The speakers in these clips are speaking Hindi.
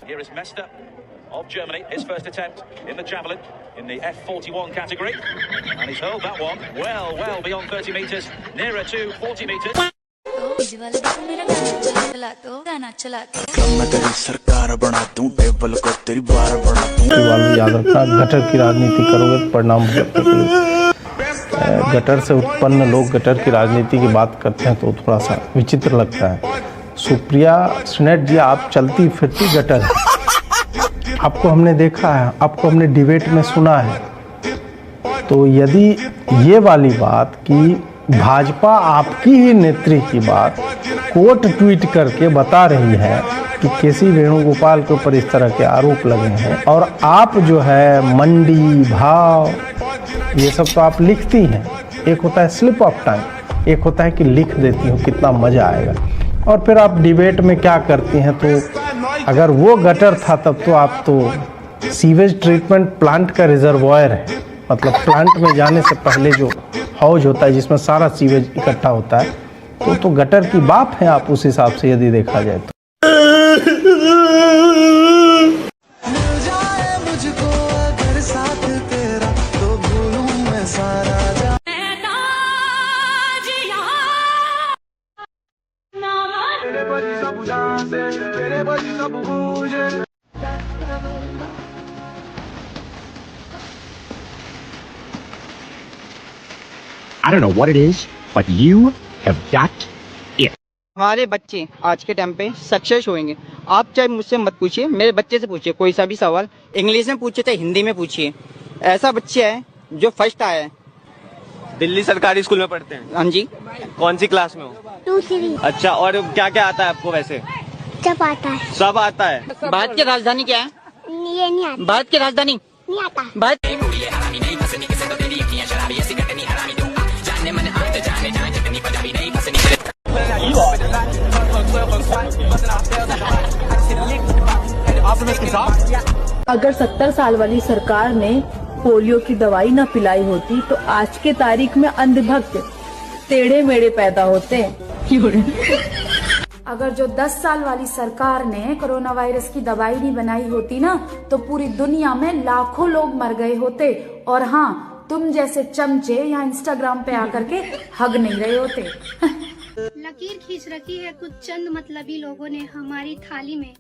Here is Mester of Germany, his first attempt in the javelin in the F41 category, and he's hurled that one well beyond 30 metres, nearer to 40 metres. मैं तेरी सरकार बना दूं, टेबल को तेरी बार बना दूं। याद रखना, गटर की राजनीति करोगे तो परिणाम भुगतना। गटर से उत्पन्न लोग गटर की राजनीति की बात करते हैं तो थोड़ा सा विचित्र लगता है। सुप्रिया श्रीनेट जी, आप चलती फिरती गटर है, आपको हमने देखा है, आपको हमने डिबेट में सुना है। तो यदि ये वाली बात कि भाजपा आपकी ही नेत्री की बात कोट ट्वीट करके बता रही है कि केसी वेणुगोपाल के ऊपर इस तरह के आरोप लगे हैं, और आप जो है मंडी भाव ये सब तो आप लिखती हैं, एक होता है स्लिप ऑफ टाइम, एक होता है कि लिख देती हूँ, कितना मज़ा आएगा, और फिर आप डिबेट में क्या करती हैं। तो अगर वो गटर था तब तो आप तो सीवेज ट्रीटमेंट प्लांट का रिजर्वायर है, मतलब प्लांट में जाने से पहले जो हौज होता है जिसमें सारा सीवेज इकट्ठा होता है, तो गटर की बाप है आप उस हिसाब से यदि देखा जाए तो। I don't know what it is, but you have got it. हमारे बच्चे आज के टाइम पे सक्सेस होंगे। आप चाहे मुझसे मत पूछिए, मेरे बच्चे से पूछिए कोई सा भी सवाल, इंग्लिश में पूछिए चाहे हिंदी में पूछिए। ऐसा बच्चे है जो फर्स्ट आया है। दिल्ली सरकारी स्कूल में पढ़ते हैं? हाँ जी। कौन सी क्लास में हो? 2-3। अच्छा, और क्या क्या आता है आपको वैसे? सब आता है। सब आता है। भारत की राजधानी क्या है? ये नहीं आता। भारत की राजधानी नहीं आता। अगर 70 साल वाली सरकार ने पोलियो की दवाई न पिलाई होती तो आज के तारीख में अंधभक्त टेढ़े मेढ़े पैदा होते। अगर जो 10 साल वाली सरकार ने कोरोना वायरस की दवाई नहीं बनाई होती ना, तो पूरी दुनिया में लाखों लोग मर गए होते। और हाँ, तुम जैसे चमचे या इंस्टाग्राम पे आकर के हग नहीं रहे होते। लकीर खींच रखी है कुछ चंद मतलबी लोगों ने हमारी थाली में,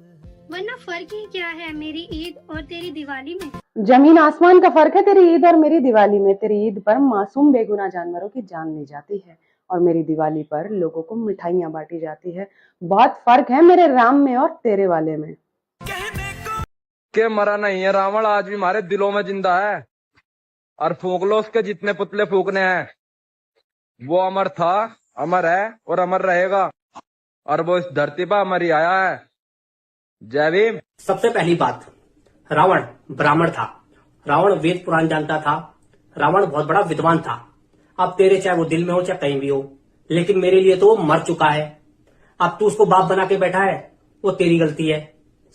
वरना फर्क ही क्या है मेरी ईद और तेरी दिवाली में। जमीन आसमान का फर्क है तेरी ईद और मेरी दिवाली में। तेरी ईद पर मासूम बेगुनाह जानवरों की जान ली जाती है और मेरी दिवाली पर लोगों को मिठाइयाँ बांटी जाती है। बहुत फर्क है मेरे राम में और तेरे वाले में। के मरा नहीं है रावण, आज भी हमारे दिलों में जिंदा है, और फूंक लो उसके जितने पुतले फूकने हैं। वो अमर था, अमर है और अमर रहेगा, और वो इस धरती पर अमर ही आया है। जय भीम। सबसे पहली बात, रावण ब्राह्मण था, रावण वेद पुराण जानता था, रावण बहुत बड़ा विद्वान था। अब तेरे चाहे वो दिल में हो चाहे कहीं भी हो, लेकिन मेरे लिए तो वो मर चुका है। अब तू उसको बाप बना के बैठा है, वो तेरी गलती है,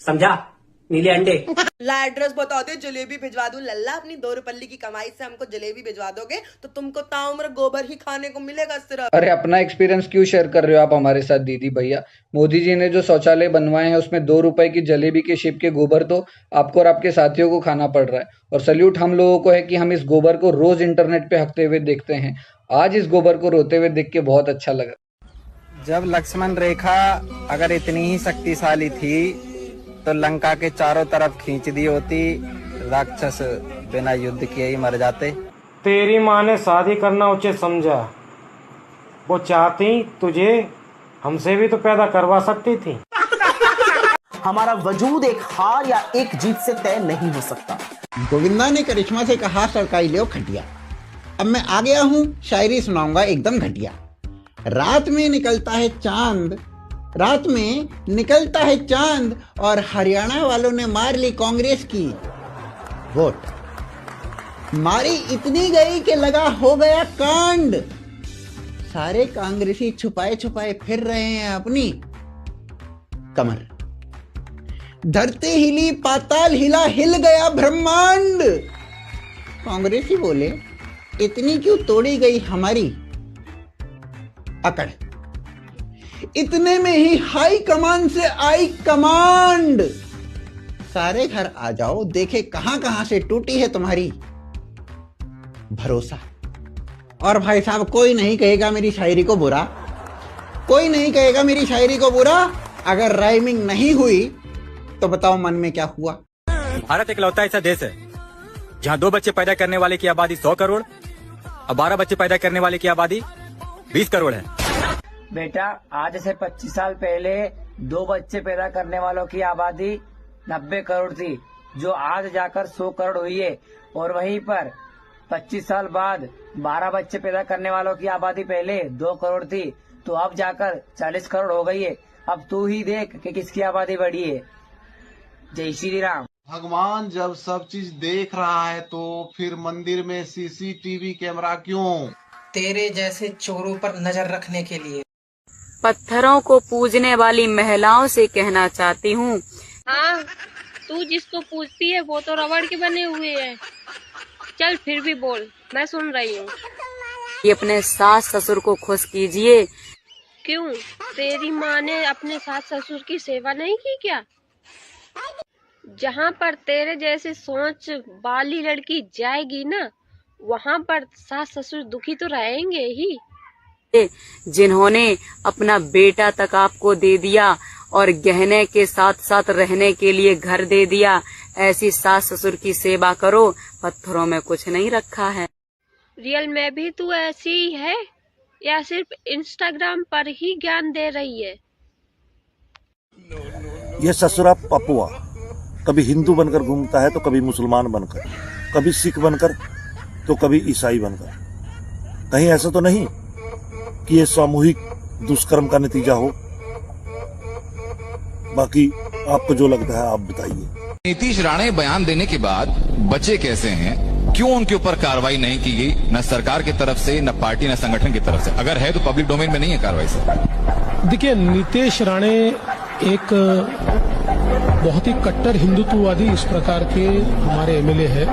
समझा? नीले अंडे। ला एड्रेस बता दे, जलेबी भिजवा दूं लल्ला। अपनी 2 रुपये की कमाई से हमको जलेबी भिजवा दोगे तो तुमको ताउम्र गोबर ही खाने को मिलेगा सिर्फ। अरे अपना एक्सपीरियंस क्यों शेयर कर रहे हो आप हमारे साथ दीदी भैया? मोदी जी ने जो शौचालय बनवाए हैं उसमें 2 रुपए की जलेबी के शिप के गोबर तो आपको और आपके साथियों को खाना पड़ रहा है। और सल्यूट हम लोगों को है कि हम इस गोबर को रोज इंटरनेट पे हकते हुए देखते हैं। आज इस गोबर को रोते हुए देख के बहुत अच्छा लगा। जब लक्ष्मण रेखा अगर इतनी ही शक्तिशाली थी तो लंका के चारों तरफ खींच दी होती, राक्षस बिना युद्ध किए ही मर जाते। तेरी माँ ने शादी करना उचित समझा, वो चाहती तुझे हमसे भी तो पैदा करवा सकती थी। हमारा वजूद एक हार या एक जीत से तय नहीं हो सकता। गोविंदा ने करिश्मा से कहा सरकाई लियो खटिया। अब मैं आ गया हूँ, शायरी सुनाऊंगा एकदम घटिया। रात में निकलता है चांद, रात में निकलता है चांद, और हरियाणा वालों ने मार ली कांग्रेस की वोट। मारी इतनी गई कि लगा हो गया कांड। सारे कांग्रेसी छुपाए छुपाए फिर रहे हैं अपनी कमर। धरती हिली, पाताल हिला, हिल गया ब्रह्मांड। कांग्रेसी बोले इतनी क्यों तोड़ी गई हमारी अकड़। इतने में ही हाई कमान से आई कमांड, सारे घर आ जाओ, देखे कहां कहां से टूटी है तुम्हारी भरोसा। और भाई साहब, कोई नहीं कहेगा मेरी शायरी को बुरा, कोई नहीं कहेगा मेरी शायरी को बुरा। अगर राइमिंग नहीं हुई तो बताओ मन में क्या हुआ। भारत इकलौता ऐसा देश है जहां 2 बच्चे पैदा करने वाले की आबादी 100 करोड़ और 12 बच्चे पैदा करने वाले की आबादी 20 करोड़ है। बेटा, आज से 25 साल पहले 2 बच्चे पैदा करने वालों की आबादी 90 करोड़ थी, जो आज जाकर 100 करोड़ हुई है। और वहीं पर 25 साल बाद 12 बच्चे पैदा करने वालों की आबादी पहले 2 करोड़ थी, तो अब जाकर 40 करोड़ हो गई है। अब तू ही देख कि किसकी आबादी बढ़ी है। जय श्री राम। भगवान जब सब चीज देख रहा है तो फिर मंदिर में सीसीटीवी कैमरा क्यों? तेरे जैसे चोरों पर नजर रखने के लिए। पत्थरों को पूजने वाली महिलाओं से कहना चाहती हूँ, हाँ, तू जिसको पूजती है वो तो रबड़ के बने हुए हैं। चल फिर भी बोल, मैं सुन रही हूँ। ये अपने सास ससुर को खुश कीजिए। क्यों, तेरी माँ ने अपने सास ससुर की सेवा नहीं की क्या? जहाँ पर तेरे जैसे सोच वाली लड़की जाएगी ना, वहाँ पर सास ससुर दुखी तो रहेंगे ही। जिन्होंने अपना बेटा तक आपको दे दिया और गहने के साथ साथ रहने के लिए घर दे दिया, ऐसी सास ससुर की सेवा करो। पत्थरों में कुछ नहीं रखा है। रियल में भी तू ऐसी ही है या सिर्फ इंस्टाग्राम पर ही ज्ञान दे रही है? ये ससुरा पपुआ कभी हिंदू बनकर घूमता है तो कभी मुसलमान बनकर, कभी सिख बनकर तो कभी ईसाई बनकर। कहीं ऐसा तो नहीं कि ये सामूहिक दुष्कर्म का नतीजा हो? बाकी आपको जो लगता है आप बताइए। नीतीश राणे बयान देने के बाद बचे कैसे हैं? क्यों उनके ऊपर कार्रवाई नहीं की गई, न सरकार की तरफ से, न पार्टी, न संगठन की तरफ से? अगर है तो पब्लिक डोमेन में नहीं है कार्रवाई सर। देखिए, नीतीश राणे एक बहुत ही कट्टर हिंदुत्ववादी इस प्रकार के हमारे एमएलए है।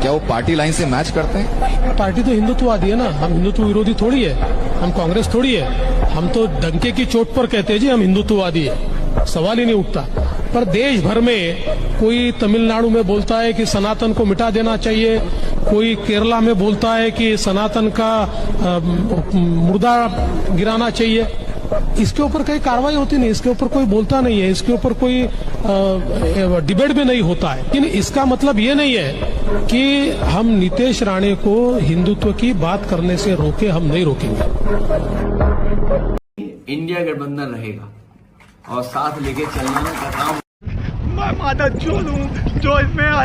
क्या वो पार्टी लाइन से मैच करते हैं? पार्टी तो हिंदुत्ववादी है ना, हम हिंदुत्व विरोधी थोड़ी है, हम कांग्रेस थोड़ी है। हम तो डंके की चोट पर कहते हैं जी हम हिंदुत्ववादी है, सवाल ही नहीं उठता। पर देश भर में कोई तमिलनाडु में बोलता है कि सनातन को मिटा देना चाहिए, कोई केरला में बोलता है कि सनातन का मुर्दा गिराना चाहिए। इसके ऊपर कहीं कार्रवाई होती नहीं, इसके ऊपर कोई बोलता नहीं है, इसके ऊपर कोई डिबेट भी नहीं होता है। लेकिन इसका मतलब ये नहीं है कि हम नीतीश राणे को हिंदुत्व की बात करने से रोके, हम नहीं रोकेंगे। इंडिया गठबंधन रहेगा और साथ लेके चलने का काम मैं माता हूं जो इसमें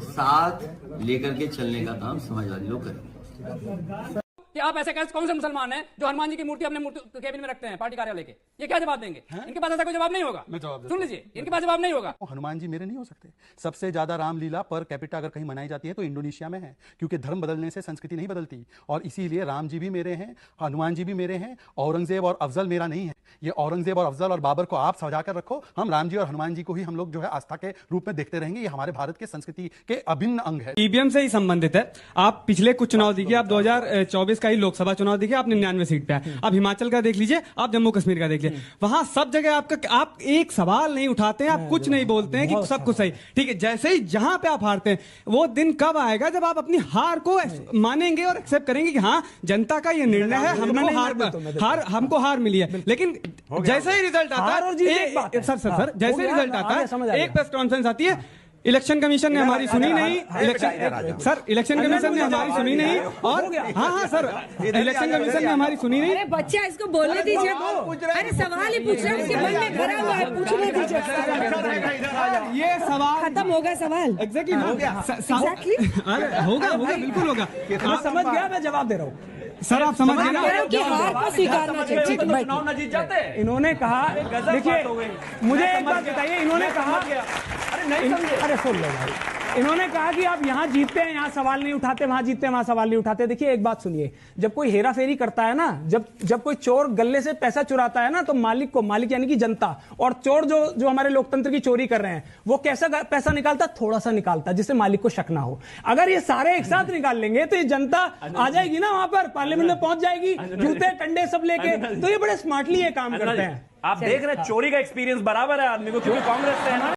साथ लेकर के चलने का काम समाजवादी लोग करेंगे। कि आप ऐसे कौन से मुसलमान हैं जो हनुमान जी की मूर्ति अपने केबिन में रखते हैं पार्टी कार्यालय के? ये क्या जवाब देंगे? इनके पास ऐसा कोई जवाब नहीं होगा। सुन लीजिए, इनके पास जवाब नहीं होगा। हनुमान जी मेरे नहीं हो सकते। सबसे ज्यादा रामलीला पर कैपिटा अगर कहीं मनाई जाती है तो इंडोनेशिया में है, क्योंकि धर्म बदलने से संस्कृति नहीं बदलती। और इसीलिए राम जी भी मेरे हैं, हनुमान जी भी मेरे हैं, औरंगजेब और अफजल मेरा नहीं है। ये औरंगजेब और अफजल और बाबर को आप सजा कर रखो, हम राम जी और हनुमान जी को ही हम लोग जो है आस्था के रूप में देखते रहेंगे। ये हमारे भारत के संस्कृति के अभिन्न अंग है। ईवीएम से ही संबंधित है। आप पिछले कुछ चुनाव देखिए, आप 2024 का ही लोकसभा चुनाव देखिए, आप 99 सीट पे है। आप हिमाचल का देख लीजिए, आप जम्मू कश्मीर का देख लीजिए, वहां सब जगह आप एक सवाल नहीं उठाते हैं, आप कुछ नहीं बोलते हैं कि सब कुछ सही। ठीक है, जैसे ही जहां पे आप हारते हैं, वो दिन कब आएगा जब आप अपनी हार को मानेंगे और एक्सेप्ट करेंगे कि हाँ, जनता का ये निर्णय है, हमको हार मिली है। लेकिन जैसे ही रिजल्ट आता है, सर जैसे रिजल्ट आता है, एक प्रेस कॉन्फ्रेंस आती है, इलेक्शन कमीशन ने हमारी सुनी नहीं, इलेक्शन कमीशन ने हमारी सुनी नहीं, और हाँ सर, इलेक्शन कमीशन ने हमारी सुनी नहीं। अरे बच्चा, इसको बोलने दीजिए। अरे सवाल ही पूछ रहे हैं, इसके मन में भरा हुआ है, पूछने दीजिए। ये सवाल खत्म होगा, सवाल एग्जैक्टली हो गया। होगा, बिल्कुल होगा। समझ गया, मैं जवाब दे रहा हूँ। सर आप समझ गए ना कि हार को स्वीकारना चाहिए। चुनाव न जीत जाते। इन्होंने कहा, देखिए मुझे एक बात बताइए, इन्होंने कहा, अरे सुन लो भाई, इन्होंने कहा कि आप यहाँ जीतते हैं, यहाँ सवाल नहीं उठाते, वहां जीतते हैं, वहां सवाल नहीं उठाते। देखिए एक बात सुनिए, जब कोई हेरा फेरी करता है ना, जब कोई चोर गले से पैसा चुराता है ना, तो मालिक यानी कि जनता, और चोर जो हमारे लोकतंत्र की चोरी कर रहे हैं, वो कैसा पैसा निकालता? थोड़ा सा निकालता, जिससे मालिक को शक ना हो। अगर ये सारे एक साथ निकाल लेंगे तो ये जनता आ जाएगी ना, वहां पर पार्लियामेंट में पहुंच जाएगी, जूते कंडे सब लेके। तो ये बड़े स्मार्टली ये काम करते हैं। आप देख रहे हैं, चोरी का एक्सपीरियंस बराबर है आदमी को, क्योंकि कांग्रेस से है ना।